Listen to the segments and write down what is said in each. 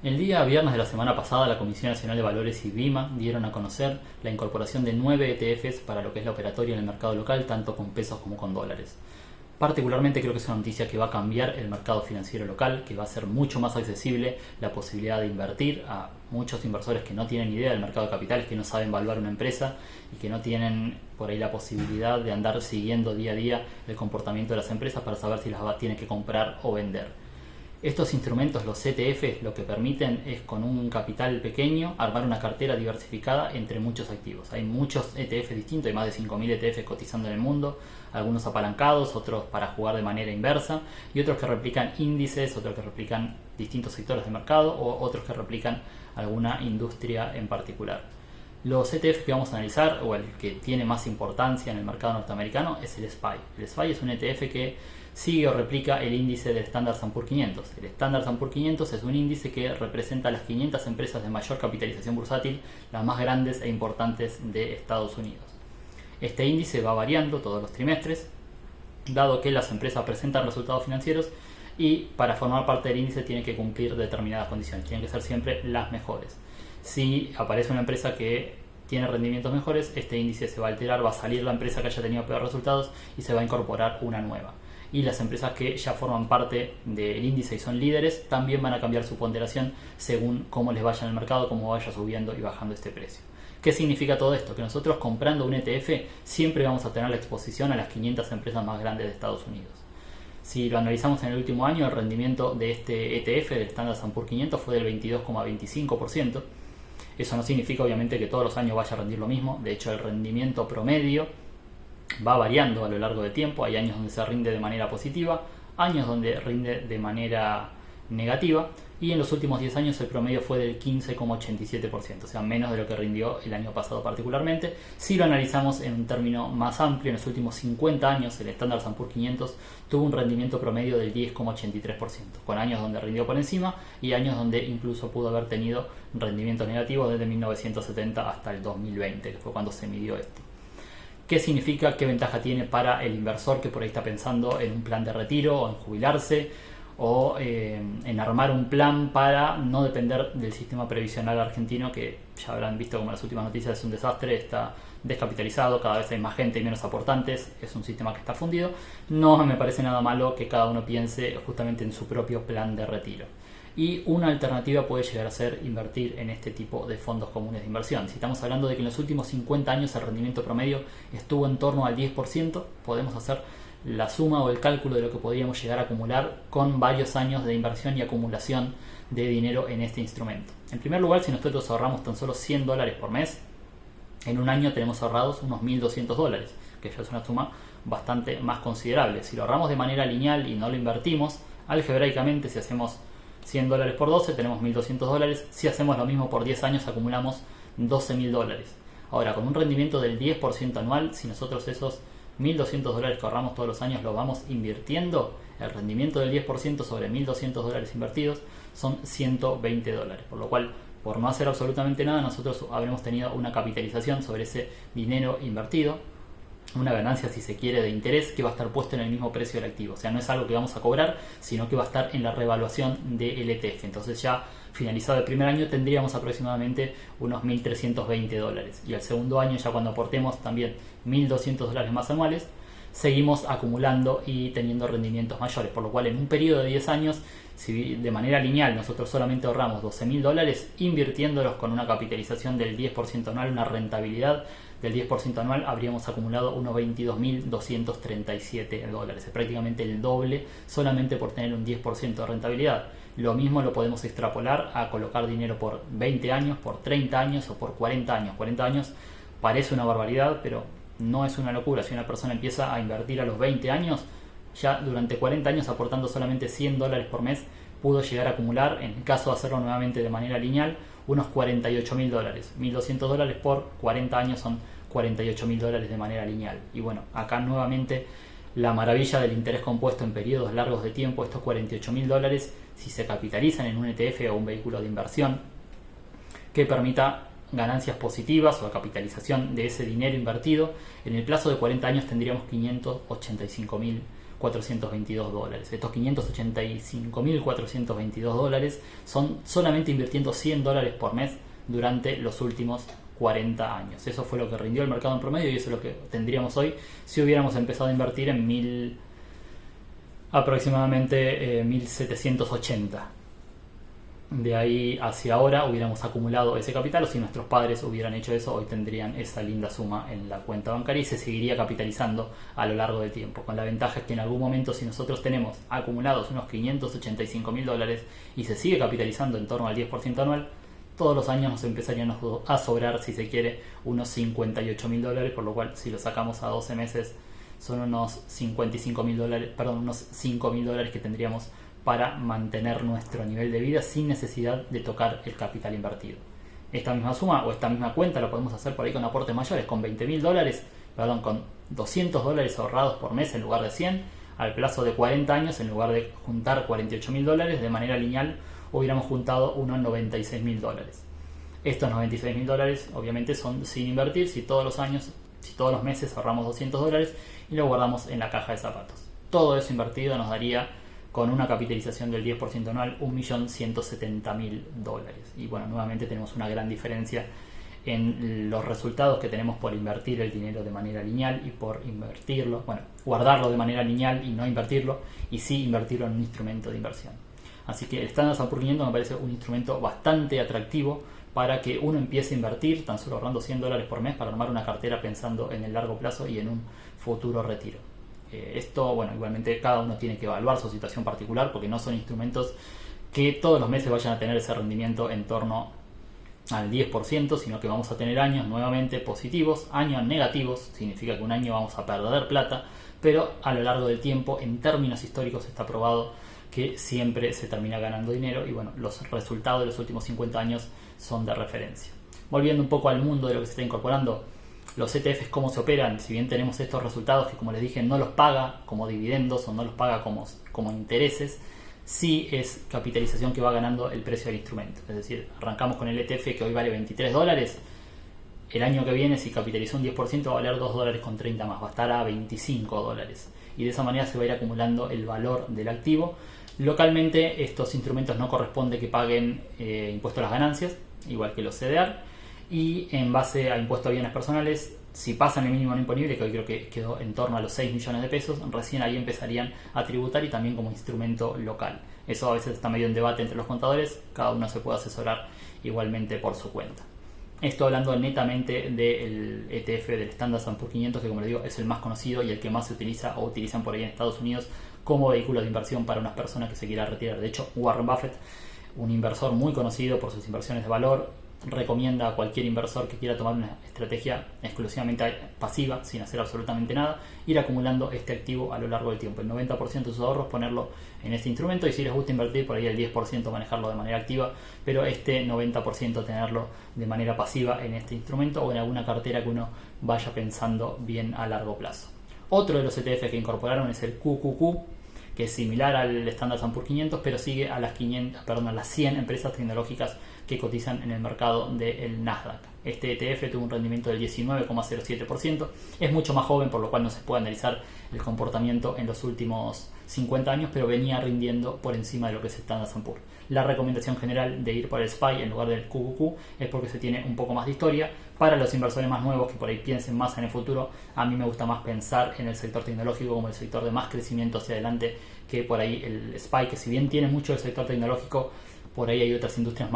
El día viernes de la semana pasada, la Comisión Nacional de Valores y BIMA dieron a conocer la incorporación de 9 ETFs para lo que es la operatoria en el mercado local, tanto con pesos como con dólares. Particularmente creo que es una noticia que va a cambiar el mercado financiero local, que va a ser mucho más accesible la posibilidad de invertir a muchos inversores que no tienen idea del mercado de capitales, que no saben evaluar una empresa y que no tienen por ahí la posibilidad de andar siguiendo día a día el comportamiento de las empresas para saber si las tienen que comprar o vender. Estos instrumentos, los ETF, lo que permiten es con un capital pequeño armar una cartera diversificada entre muchos activos. Hay muchos ETF distintos, hay más de 5.000 ETF cotizando en el mundo, algunos apalancados, otros para jugar de manera inversa y otros que replican índices, otros que replican distintos sectores de mercado o otros que replican alguna industria en particular. Los ETF que vamos a analizar, o el que tiene más importancia en el mercado norteamericano, es el SPY. El SPY es un ETF que sigue o replica el índice del Standard & Poor's 500. El Standard & Poor's 500 es un índice que representa las 500 empresas de mayor capitalización bursátil, las más grandes e importantes de Estados Unidos. Este índice va variando todos los trimestres, dado que las empresas presentan resultados financieros y para formar parte del índice tienen que cumplir determinadas condiciones, tienen que ser siempre las mejores. Si aparece una empresa que tiene rendimientos mejores, este índice se va a alterar, va a salir la empresa que haya tenido peores resultados y se va a incorporar una nueva. Y las empresas que ya forman parte del índice y son líderes también van a cambiar su ponderación según cómo les vaya en el mercado, cómo vaya subiendo y bajando este precio. ¿Qué significa todo esto? Que nosotros comprando un ETF siempre vamos a tener la exposición a las 500 empresas más grandes de Estados Unidos. Si lo analizamos en el último año, el rendimiento de este ETF, del Standard & Poor's 500, fue del 22,25%. Eso no significa obviamente que todos los años vaya a rendir lo mismo. De hecho, el rendimiento promedio va variando a lo largo del tiempo. Hay años donde se rinde de manera positiva, años donde rinde de manera negativa, y en los últimos 10 años el promedio fue del 15,87%, o sea, menos de lo que rindió el año pasado particularmente. Si lo analizamos en un término más amplio, en los últimos 50 años el Standard & Poor's 500 tuvo un rendimiento promedio del 10,83%, con años donde rindió por encima y años donde incluso pudo haber tenido rendimientos negativos desde 1970 hasta el 2020, que fue cuando se midió esto. ¿Qué significa? ¿Qué ventaja tiene para el inversor que por ahí está pensando en un plan de retiro o en jubilarse o en armar un plan para no depender del sistema previsional argentino, que ya habrán visto como las últimas noticias es un desastre, está descapitalizado, cada vez hay más gente y menos aportantes, es un sistema que está fundido? No me parece nada malo que cada uno piense justamente en su propio plan de retiro. Y una alternativa puede llegar a ser invertir en este tipo de fondos comunes de inversión. Si estamos hablando de que en los últimos 50 años el rendimiento promedio estuvo en torno al 10%, podemos hacer la suma o el cálculo de lo que podríamos llegar a acumular con varios años de inversión y acumulación de dinero en este instrumento. En primer lugar, si nosotros ahorramos tan solo $100 por mes, en un año tenemos ahorrados unos $1.200, que ya es una suma bastante más considerable. Si lo ahorramos de manera lineal y no lo invertimos, algebraicamente, si hacemos $100 por 12 tenemos $1.200. Si hacemos lo mismo por 10 años acumulamos $12.000. Ahora, con un rendimiento del 10% anual, si nosotros esos $1.200 que ahorramos todos los años los vamos invirtiendo, el rendimiento del 10% sobre $1.200 invertidos son $120, por lo cual, por no hacer absolutamente nada, nosotros habremos tenido una capitalización sobre ese dinero invertido, una ganancia, si se quiere, de interés que va a estar puesto en el mismo precio del activo. O sea, no es algo que vamos a cobrar, sino que va a estar en la revaluación del ETF. Entonces ya finalizado el primer año tendríamos aproximadamente unos $1.320. Y al segundo año, ya cuando aportemos también $1.200 más anuales, seguimos acumulando y teniendo rendimientos mayores. Por lo cual, en un periodo de 10 años, si de manera lineal nosotros solamente ahorramos $12.000, invirtiéndolos con una capitalización del 10% anual, una rentabilidad del 10% anual, habríamos acumulado unos $22.237. Es prácticamente el doble solamente por tener un 10% de rentabilidad. Lo mismo lo podemos extrapolar a colocar dinero por 20 años, por 30 años o por 40 años. 40 años parece una barbaridad, pero no es una locura. Si una persona empieza a invertir a los 20 años, ya durante 40 años aportando solamente $100 por mes, pudo llegar a acumular, en el caso de hacerlo nuevamente de manera lineal, unos $48.000. $1.200 por 40 años son $48.000 de manera lineal. Y bueno, acá nuevamente la maravilla del interés compuesto en periodos largos de tiempo. Estos $48.000, si se capitalizan en un ETF o un vehículo de inversión que permita ganancias positivas o la capitalización de ese dinero invertido, en el plazo de 40 años tendríamos $585.000 $585.422. Estos $585.422 son solamente invirtiendo $100 por mes durante los últimos 40 años. Eso fue lo que rindió el mercado en promedio y eso es lo que tendríamos hoy si hubiéramos empezado a invertir en aproximadamente 1780. De ahí hacia ahora hubiéramos acumulado ese capital, o si nuestros padres hubieran hecho eso, hoy tendrían esa linda suma en la cuenta bancaria y se seguiría capitalizando a lo largo del tiempo, con la ventaja que en algún momento, si nosotros tenemos acumulados unos $585.000 y se sigue capitalizando en torno al 10% anual, todos los años nos empezarían a sobrar, si se quiere, unos $58.000, por lo cual si lo sacamos a 12 meses son unos $55.000, perdón, unos $5.000 que tendríamos para mantener nuestro nivel de vida sin necesidad de tocar el capital invertido. Esta misma suma o esta misma cuenta la podemos hacer por ahí con aportes mayores, con $20.000, perdón, con $200 ahorrados por mes en lugar de 100, al plazo de 40 años, en lugar de juntar $48.000 de manera lineal, hubiéramos juntado unos $96.000. Estos $96.000 obviamente son sin invertir, si todos los meses ahorramos $200 y lo guardamos en la caja de zapatos. Todo eso invertido nos daría, con una capitalización del 10% anual, $1.170.000. Y bueno, nuevamente tenemos una gran diferencia en los resultados que tenemos por invertir el dinero de manera lineal y por invertirlo, bueno, guardarlo de manera lineal y no invertirlo, y sí invertirlo en un instrumento de inversión. Así que el Standard & Poor's 500 me parece un instrumento bastante atractivo para que uno empiece a invertir, tan solo ahorrando $100 por mes, para armar una cartera pensando en el largo plazo y en un futuro retiro. Esto, bueno, igualmente cada uno tiene que evaluar su situación particular, porque no son instrumentos que todos los meses vayan a tener ese rendimiento en torno al 10%, sino que vamos a tener años nuevamente positivos, años negativos, significa que un año vamos a perder plata, pero a lo largo del tiempo, en términos históricos, está probado que siempre se termina ganando dinero y bueno, los resultados de los últimos 50 años son de referencia. Volviendo un poco al mundo de lo que se está incorporando, los ETFs, cómo se operan. Si bien tenemos estos resultados que, como les dije, no los paga como dividendos o no los paga como intereses, sí es capitalización que va ganando el precio del instrumento. Es decir, arrancamos con el ETF que hoy vale $23, el año que viene, si capitalizó un 10%, va a valer $2.30 más, va a estar a $25, y de esa manera se va a ir acumulando el valor del activo. Localmente estos instrumentos no corresponde que paguen impuesto a las ganancias, igual que los CDR, y en base a impuesto a bienes personales, si pasan el mínimo no imponible, que hoy creo que quedó en torno a los 6 millones de pesos, recién ahí empezarían a tributar, y también como instrumento local. Eso a veces está medio en debate entre los contadores, cada uno se puede asesorar igualmente por su cuenta. Esto hablando netamente del ETF del Standard & Poor's 500, que como les digo es el más conocido y el que más se utiliza o utilizan por ahí en Estados Unidos como vehículo de inversión para unas personas que se quieran retirar. De hecho, Warren Buffett, un inversor muy conocido por sus inversiones de valor, recomienda a cualquier inversor que quiera tomar una estrategia exclusivamente pasiva, sin hacer absolutamente nada, ir acumulando este activo a lo largo del tiempo. El 90% de sus ahorros ponerlo en este instrumento, y si les gusta invertir, por ahí el 10% manejarlo de manera activa, pero este 90% tenerlo de manera pasiva en este instrumento o en alguna cartera que uno vaya pensando bien a largo plazo. Otro de los ETF que incorporaron es el QQQ, que es similar al Standard & Poor's 500, pero sigue a las 100 empresas tecnológicas que cotizan en el mercado del Nasdaq. Este ETF tuvo un rendimiento del 19,07%, es mucho más joven, por lo cual no se puede analizar el comportamiento en los últimos 50 años, pero venía rindiendo por encima de lo que es Standard & Poor's. La recomendación general de ir por el SPY en lugar del QQQ es porque se tiene un poco más de historia. Para los inversores más nuevos que por ahí piensen más en el futuro, a mí me gusta más pensar en el sector tecnológico como el sector de más crecimiento hacia adelante que por ahí el SPY, que si bien tiene mucho del sector tecnológico, por ahí hay otras industrias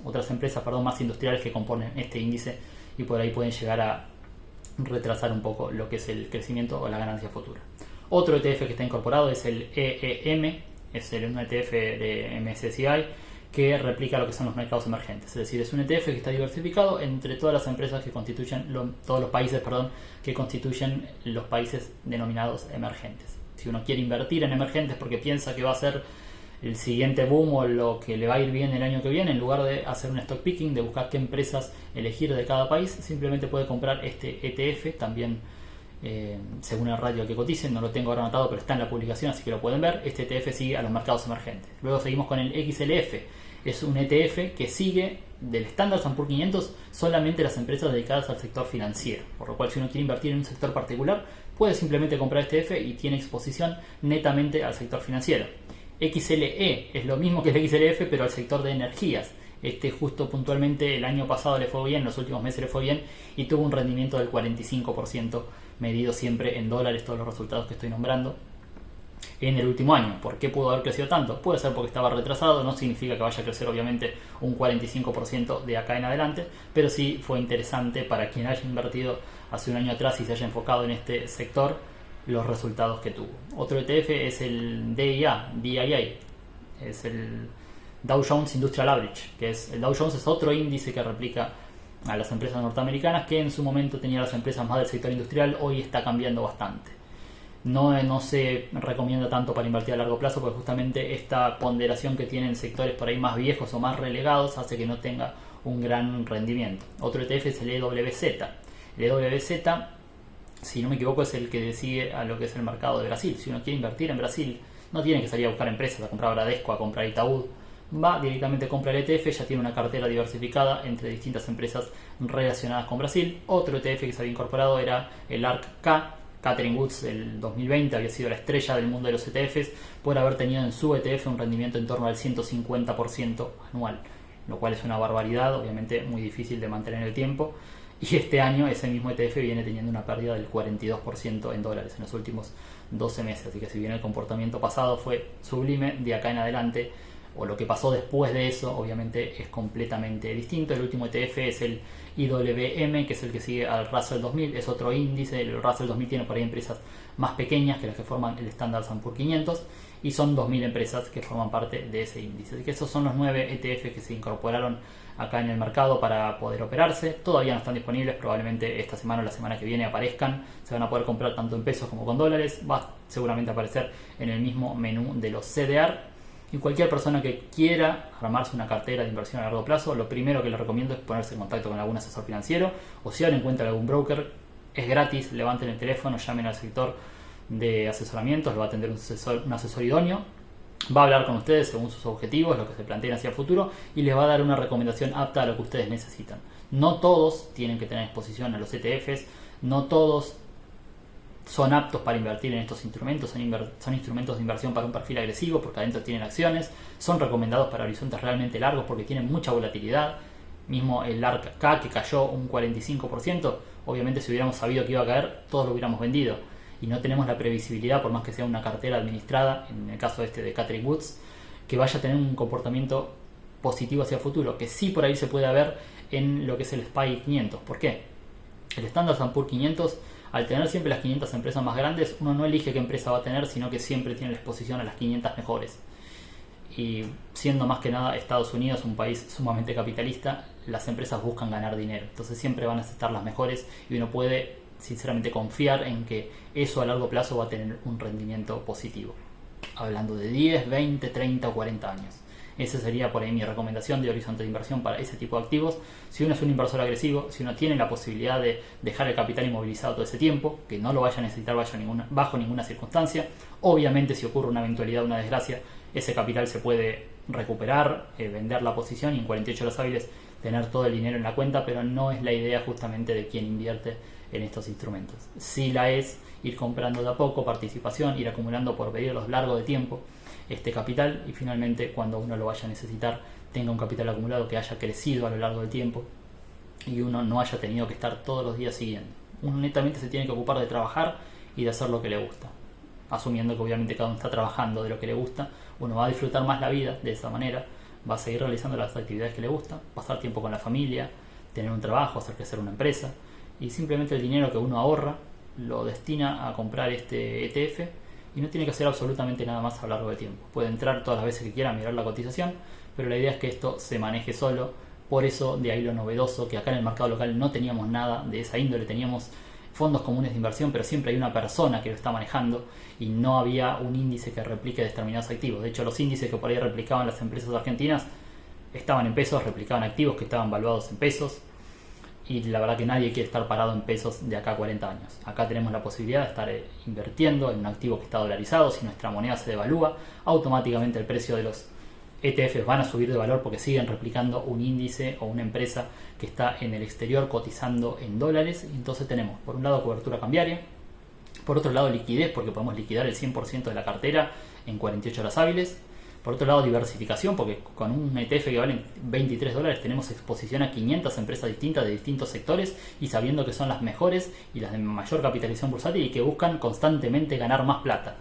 otras empresas más industriales que componen este índice, y por ahí pueden llegar a retrasar un poco lo que es el crecimiento o la ganancia futura. Otro ETF que está incorporado es el EEM, es un ETF de MSCI que replica lo que son los mercados emergentes. Es decir, es un ETF que está diversificado entre todas las empresas que constituyen, todos los países, que constituyen los países denominados emergentes. Si uno quiere invertir en emergentes porque piensa que va a ser el siguiente boom o lo que le va a ir bien el año que viene, en lugar de hacer un stock picking, de buscar qué empresas elegir de cada país, simplemente puede comprar este ETF, también según el ratio que coticen, no lo tengo ahora anotado, pero está en la publicación, así que lo pueden ver. Este ETF sigue a los mercados emergentes. Luego seguimos con el XLF, es un ETF que sigue del Standard & Poor's 500 solamente las empresas dedicadas al sector financiero, por lo cual si uno quiere invertir en un sector particular, puede simplemente comprar este ETF y tiene exposición netamente al sector financiero. XLE es lo mismo que el XLF, pero al sector de energías. Justo puntualmente el año pasado le fue bien, en los últimos meses le fue bien y tuvo un rendimiento del 45%, medido siempre en dólares, todos los resultados que estoy nombrando, en el último año. ¿Por qué pudo haber crecido tanto? Puede ser porque estaba retrasado, no significa que vaya a crecer obviamente un 45% de acá en adelante, pero sí fue interesante para quien haya invertido hace un año atrás y se haya enfocado en este sector, los resultados que tuvo. Otro ETF es el DIA, es el Dow Jones Industrial Average, que es el Dow Jones es otro índice que replica a las empresas norteamericanas, que en su momento tenía las empresas más del sector industrial, hoy está cambiando bastante. No se recomienda tanto para invertir a largo plazo porque justamente esta ponderación que tienen sectores por ahí más viejos o más relegados hace que no tenga un gran rendimiento. Otro ETF es el EWZ. El EWZ, si no me equivoco, es el que sigue a lo que es el mercado de Brasil. Si uno quiere invertir en Brasil, no tiene que salir a buscar empresas, a comprar Bradesco, a comprar Itaú. Va directamente, compra el ETF, ya tiene una cartera diversificada entre distintas empresas relacionadas con Brasil. Otro ETF que se había incorporado era el ARK-K. Catherine Woods del 2020 había sido la estrella del mundo de los ETFs por haber tenido en su ETF un rendimiento en torno al 150% anual, lo cual es una barbaridad, obviamente muy difícil de mantener en el tiempo. Y este año ese mismo ETF viene teniendo una pérdida del 42% en dólares en los últimos 12 meses. Así que si bien el comportamiento pasado fue sublime, de acá en adelante, o lo que pasó después de eso, obviamente es completamente distinto. El último ETF es el IWM, que es el que sigue al Russell 2000, es otro índice. El Russell 2000 tiene por ahí empresas más pequeñas que las que forman el Standard & Poor's 500 y son 2000 empresas que forman parte de ese índice. Así que esos son los 9 ETF que se incorporaron acá en el mercado para poder operarse. Todavía no están disponibles, probablemente esta semana o la semana que viene aparezcan. Se van a poder comprar tanto en pesos como con dólares. Va seguramente a aparecer en el mismo menú de los CDR. Y cualquier persona que quiera armarse una cartera de inversión a largo plazo, lo primero que les recomiendo es ponerse en contacto con algún asesor financiero, o si ahora encuentran algún broker, es gratis, levanten el teléfono, llamen al sector de asesoramientos, lo va a atender un asesor idóneo, va a hablar con ustedes según sus objetivos, lo que se planteen hacia el futuro, y les va a dar una recomendación apta a lo que ustedes necesitan. No todos tienen que tener exposición a los ETFs, no todos son aptos para invertir en estos instrumentos, son instrumentos de inversión para un perfil agresivo porque adentro tienen acciones, son recomendados para horizontes realmente largos porque tienen mucha volatilidad. Mismo el ARK-K, que cayó un 45%, obviamente si hubiéramos sabido que iba a caer, todos lo hubiéramos vendido, y no tenemos la previsibilidad, por más que sea una cartera administrada, en el caso de Catherine Woods, que vaya a tener un comportamiento positivo hacia el futuro, que sí por ahí se puede ver en lo que es el SPY 500. ¿Por qué? El Standard & Poor's 500, al tener siempre las 500 empresas más grandes, uno no elige qué empresa va a tener, sino que siempre tiene la exposición a las 500 mejores. Y siendo más que nada Estados Unidos un país sumamente capitalista, las empresas buscan ganar dinero. Entonces siempre van a estar las mejores y uno puede sinceramente confiar en que eso a largo plazo va a tener un rendimiento positivo. Hablando de 10, 20, 30 o 40 años. Esa sería por ahí mi recomendación de horizonte de inversión para ese tipo de activos. Si uno es un inversor agresivo, si uno tiene la posibilidad de dejar el capital inmovilizado todo ese tiempo, que no lo vaya a necesitar bajo ninguna circunstancia, obviamente si ocurre una eventualidad, una desgracia, ese capital se puede recuperar, vender la posición y en 48 horas hábiles tener todo el dinero en la cuenta, pero no es la idea justamente de quien invierte en estos instrumentos. Sí la es ir comprando de a poco participación, ir acumulando por periodos largos de tiempo este capital y finalmente cuando uno lo vaya a necesitar tenga un capital acumulado que haya crecido a lo largo del tiempo y uno no haya tenido que estar todos los días siguiendo. Uno netamente se tiene que ocupar de trabajar y de hacer lo que le gusta, asumiendo que obviamente cada uno está trabajando de lo que le gusta. Uno va a disfrutar más la vida de esa manera, va a seguir realizando las actividades que le gustan, pasar tiempo con la familia, tener un trabajo, hacer crecer una empresa y simplemente el dinero que uno ahorra lo destina a comprar este ETF y no tiene que hacer absolutamente nada más a lo largo del tiempo. Puede entrar todas las veces que quiera a mirar la cotización, pero la idea es que esto se maneje solo. Por eso de ahí lo novedoso, que acá en el mercado local no teníamos nada de esa índole, teníamos fondos comunes de inversión, pero siempre hay una persona que lo está manejando y no había un índice que replique determinados activos. De hecho, los índices que por ahí replicaban las empresas argentinas estaban en pesos, replicaban activos que estaban valuados en pesos. Y la verdad que nadie quiere estar parado en pesos de acá a 40 años. Acá tenemos la posibilidad de estar invirtiendo en un activo que está dolarizado. Si nuestra moneda se devalúa, automáticamente el precio de los ETFs van a subir de valor porque siguen replicando un índice o una empresa que está en el exterior cotizando en dólares. Entonces tenemos, por un lado, cobertura cambiaria, Por otro lado, liquidez, porque podemos liquidar el 100% de la cartera en 48 horas hábiles. Por otro lado, diversificación, porque con un ETF que vale $23 tenemos exposición a 500 empresas distintas de distintos sectores y sabiendo que son las mejores y las de mayor capitalización bursátil y que buscan constantemente ganar más plata.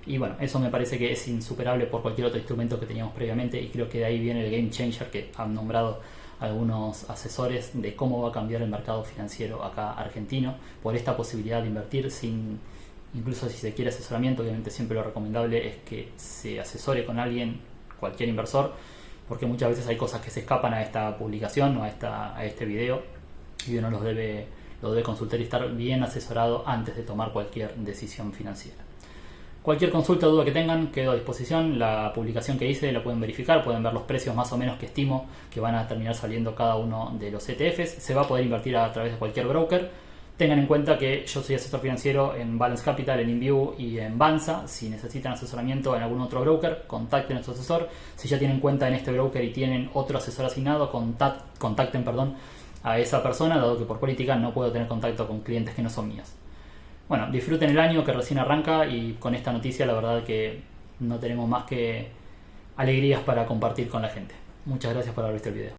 Y bueno, eso me parece que es insuperable por cualquier otro instrumento que teníamos previamente y creo que de ahí viene el game changer que han nombrado algunos asesores de cómo va a cambiar el mercado financiero acá argentino por esta posibilidad de invertir sin... Incluso si se quiere asesoramiento, obviamente siempre lo recomendable es que se asesore con alguien, cualquier inversor, porque muchas veces hay cosas que se escapan a esta publicación o a este video y uno lo debe consultar y estar bien asesorado antes de tomar cualquier decisión financiera. Cualquier consulta o duda que tengan, quedo a disposición. La publicación que hice la pueden verificar, pueden ver los precios más o menos que estimo que van a terminar saliendo cada uno de los ETFs. Se va a poder invertir a través de cualquier broker. Tengan en cuenta que yo soy asesor financiero en Balance Capital, en InView y en Banza. Si necesitan asesoramiento en algún otro broker, contacten a su asesor. Si ya tienen cuenta en este broker y tienen otro asesor asignado, contacten a esa persona, dado que por política no puedo tener contacto con clientes que no son míos. Bueno, disfruten el año que recién arranca y con esta noticia la verdad que no tenemos más que alegrías para compartir con la gente. Muchas gracias por haber visto el video.